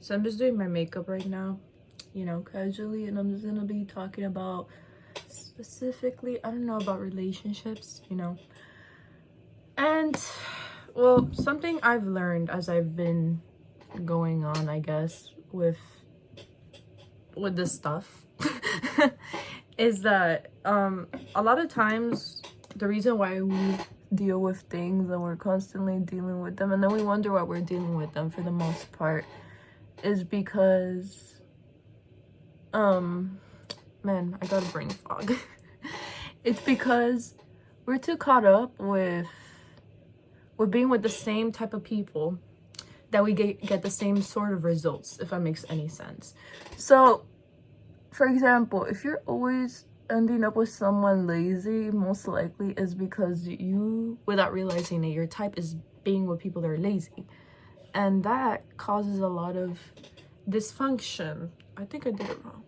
So I'm just doing my makeup right now, you know, casually, and I'm just gonna be talking about specifically, I don't know, about relationships, you know. And well, something I've learned as I've been going on, I guess, with this stuff is that a lot of times the reason why we deal with things and we're constantly dealing with them and then we wonder why we're dealing with them for the most part is because man, I got a brain fog. It's because we're too caught up with being with the same type of people that we get the same sort of results, if that makes any sense. So for example, if you're always ending up with someone lazy, most likely is because you, without realizing that your type is being with people that are lazy, and that causes a lot of dysfunction. I think I did it wrong.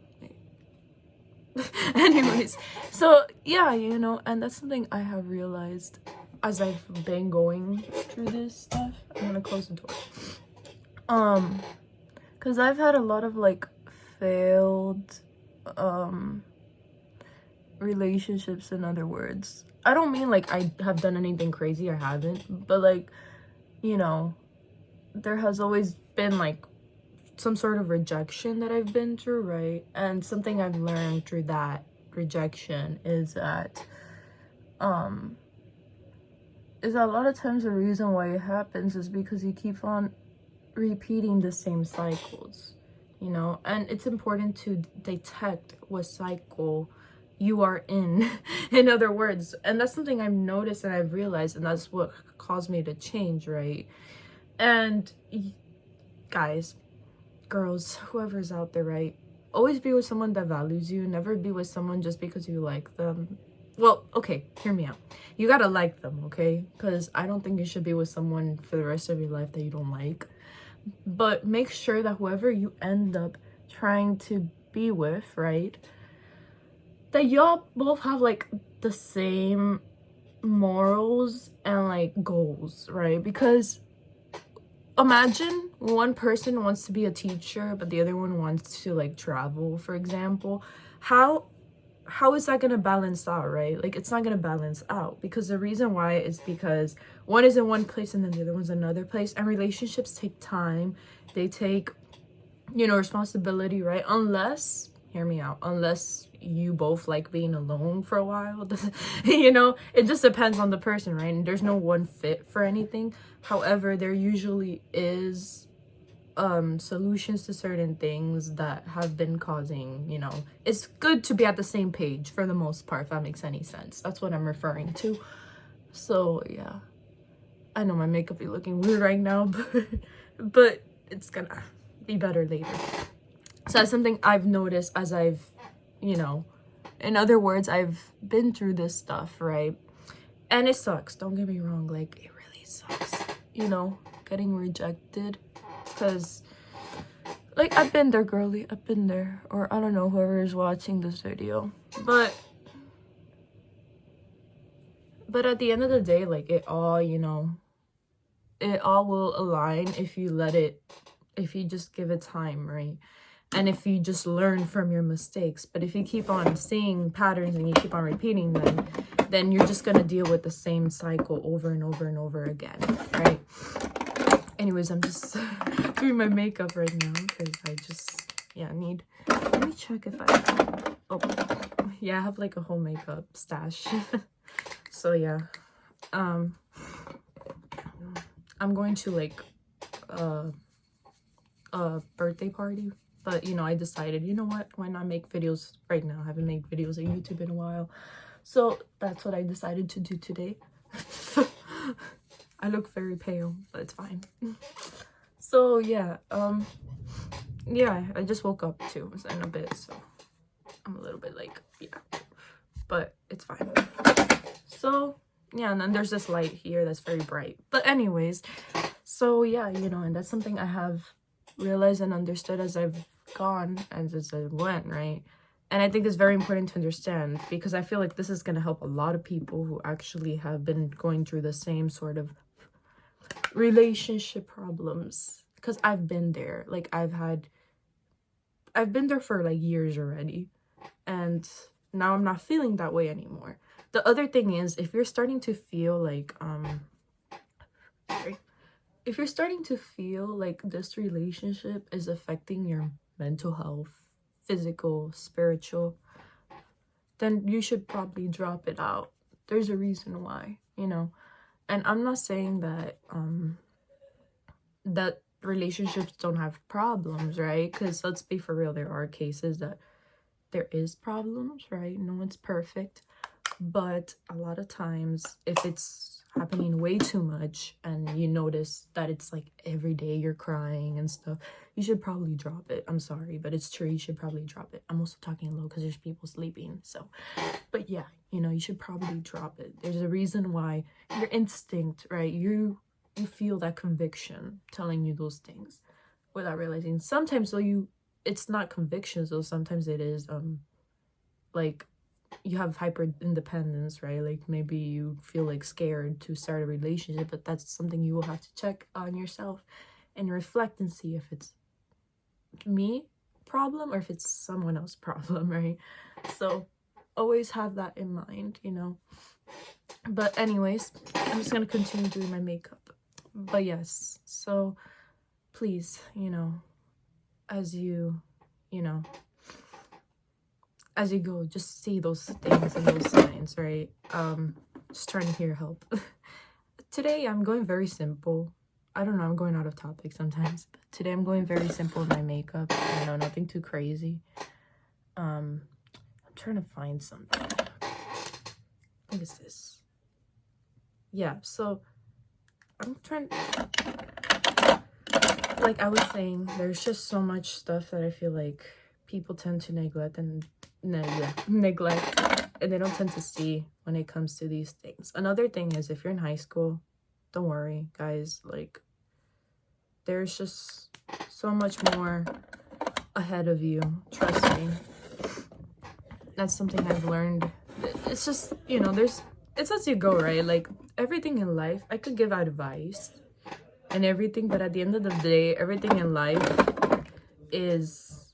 Anyways, so yeah, you know, and that's something I have realized as I've been going through this stuff. I'm gonna close the door. Because I've had a lot of like failed relationships, in other words. I don't mean like I have done anything crazy, I haven't, but like, you know, there has always been like some sort of rejection that I've been through, right? And something I've learned through that rejection is that a lot of times the reason why it happens is because you keep on repeating the same cycles, you know. And it's important to detect what cycle you are in in other words. And that's something I've noticed and I've realized, and that's what caused me to change, right? And guys, girls, whoever's out there, right, always be with someone that values you. Never be with someone just because you like them. Well, okay, hear me out. You gotta like them, okay? Because I don't think you should be with someone for the rest of your life that you don't like. But make sure that whoever you end up trying to be with, right, that y'all both have like the same morals and like goals, right? Because imagine one person wants to be a teacher but the other one wants to like travel, for example. How is that gonna balance out, right? Like, it's not gonna balance out, because the reason why is because one is in one place and then the other one's in another place. And relationships take time, they take, you know, responsibility, right? Unless, hear me out, unless you both like being alone for a while. You know, it just depends on the person, right? And there's no one fit for anything. However, there usually is solutions to certain things that have been causing, you know, it's good to be at the same page for the most part, if that makes any sense. That's what I'm referring to. So yeah, I know my makeup be looking weird right now, but it's gonna be better later. So that's something I've noticed as I've, you know, in other words, I've been through this stuff, right? And it sucks, don't get me wrong, like, it really sucks, you know, getting rejected. Because, like, I've been there, girly, I've been there. Or I don't know, whoever is watching this video. But at the end of the day, like, it all, you know, it all will align if you let it, if you just give it time, right? And if you just learn from your mistakes. But if you keep on seeing patterns and you keep on repeating them, then you're just gonna deal with the same cycle over and over and over again, right? Anyways, I'm just doing my makeup right now because I just, yeah, need, let me check if I, oh, yeah, I have like a whole makeup stash. So yeah, I'm going to like a birthday party, but you know, I decided, you know what, why not make videos right now? I haven't made videos on YouTube in a while, so that's what I decided to do today. I look very pale, but it's fine. So yeah, yeah, I just woke up too in a bit, so I'm a little bit like, yeah, but it's fine. So yeah, and then there's this light here that's very bright. But anyways, so yeah, you know, and that's something I have realized and understood as I've gone and as I went, right? And I think it's very important to understand, because I feel like this is going to help a lot of people who actually have been going through the same sort of relationship problems. because I've been there. Like, I've been there for like years already, and now I'm not feeling that way anymore. The other thing is, if you're starting to feel like sorry, if you're starting to feel like this relationship is affecting your mental health, physical, spiritual, then you should probably drop it out. There's a reason why, you know. And I'm not saying that that relationships don't have problems, right? Because let's be for real, there are cases that there is problems, right? No one's perfect. But a lot of times, if it's happening way too much and you notice that it's like every day you're crying and stuff, you should probably drop it. I'm sorry, but it's true. You should probably drop it. I'm also talking low because there's people sleeping. So, but yeah, you know, you should probably drop it. There's a reason why. Your instinct, right? You feel that conviction telling you those things without realizing. Sometimes though, it's not convictions though. Sometimes it is like, you have hyper independence, right? Like, maybe you feel like scared to start a relationship, but that's something you will have to check on yourself and reflect and see if it's me problem or if it's someone else problem, right? So always have that in mind, you know. But anyways, I'm just gonna continue doing my makeup. But yes, so please, you know, as you know, as you go, just see those things and those signs, right? Just trying to hear help. Today I'm going very simple. I don't know, I'm going out of topic sometimes, but today I'm going very simple with my makeup, you know, nothing too crazy. I'm trying to find something. What is this? Yeah, so I'm trying, like I was saying, there's just so much stuff that I feel like people tend to neglect and neglect, and they don't tend to see when it comes to these things. Another thing is, if you're in high school, don't worry, guys. Like, there's just so much more ahead of you. Trust me. That's something I've learned. It's just, you know, it's as you go, right? Like, everything in life, I could give advice and everything, but at the end of the day, everything in life is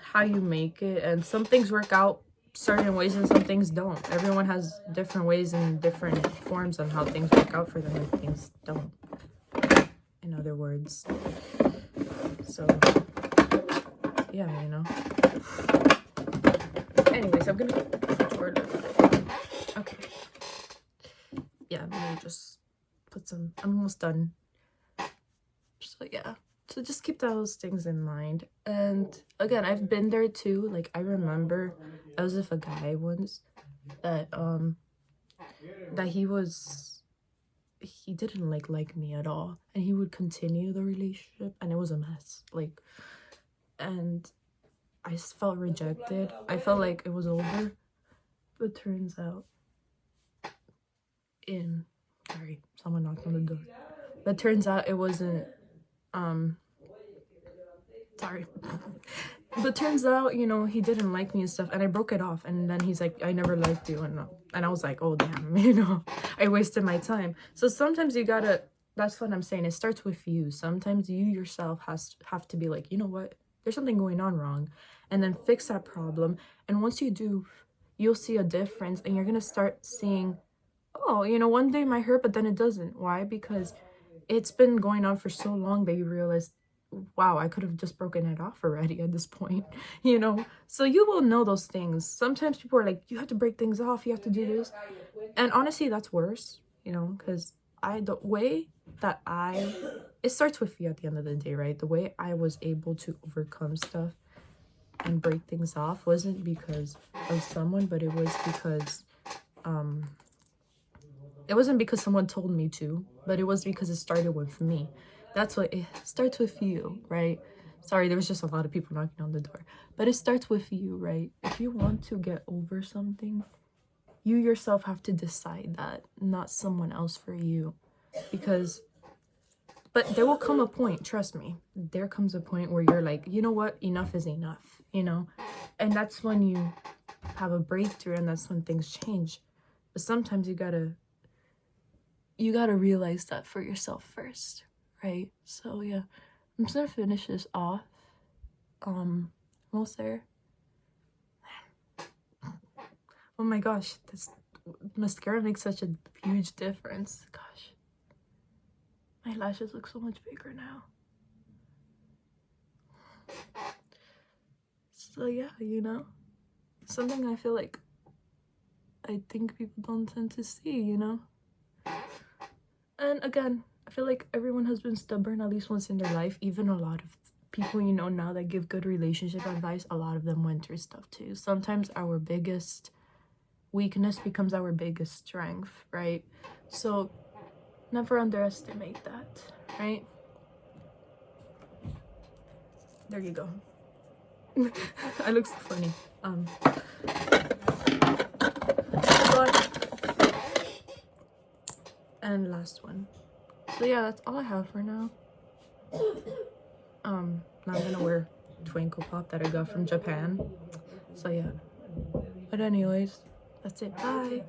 how you make it, and some things work out certain ways and some things don't. Everyone has different ways and different forms on how things work out for them and things don't, in other words. So yeah, you know. Anyways, I'm gonna okay, yeah, I'm gonna just put some, I'm almost done. So yeah, so just keep those things in mind. And again, I've been there too. Like, I remember I was with a guy once that he didn't like me at all, and he would continue the relationship, and it was a mess. Like, and I just felt rejected. I felt like it was over, but turns out sorry, someone knocked on the door. But turns out it wasn't sorry. But turns out, you know, he didn't like me and stuff, and I broke it off. And then he's like, I never liked you. And I was like, oh damn, you know, I wasted my time. So sometimes you gotta, that's what I'm saying, it starts with you. Sometimes you yourself have to be like, you know what, there's something going on wrong, and then fix that problem. And once you do, you'll see a difference, and you're gonna start seeing, oh, you know, one day it might hurt, but then it doesn't. Why? Because it's been going on for so long that you realize, wow, I could have just broken it off already at this point, you know. So you will know those things. Sometimes people are like, you have to break things off, you have to do this, and honestly, that's worse, you know, because the way that it starts with you at the end of the day, right? The way I was able to overcome stuff and break things off wasn't because of someone, but it was because it wasn't because someone told me to, but it was because it started with me. That's what it starts with, you, right? Sorry, there was just a lot of people knocking on the door, but it starts with you, right? If you want to get over something, you yourself have to decide that, not someone else for you. But there will come a point, trust me, there comes a point where you're like, you know what, enough is enough, you know? And that's when you have a breakthrough, and that's when things change. But sometimes you gotta realize that for yourself first, right? So yeah, I'm just gonna finish this off. Almost there. Oh my gosh, this mascara makes such a huge difference. Gosh, my lashes look so much bigger now. So yeah, you know, something I feel like I think people don't tend to see, you know. And again, I feel like everyone has been stubborn at least once in their life. Even a lot of people you know now that give good relationship advice, a lot of them went through stuff too. Sometimes our biggest weakness becomes our biggest strength, right? So never underestimate that, right? There you go. I look so funny. And last one. So yeah, that's all I have for now. Now I'm gonna wear Twinkle Pop that I got from Japan. So yeah. But anyways, that's it. Bye.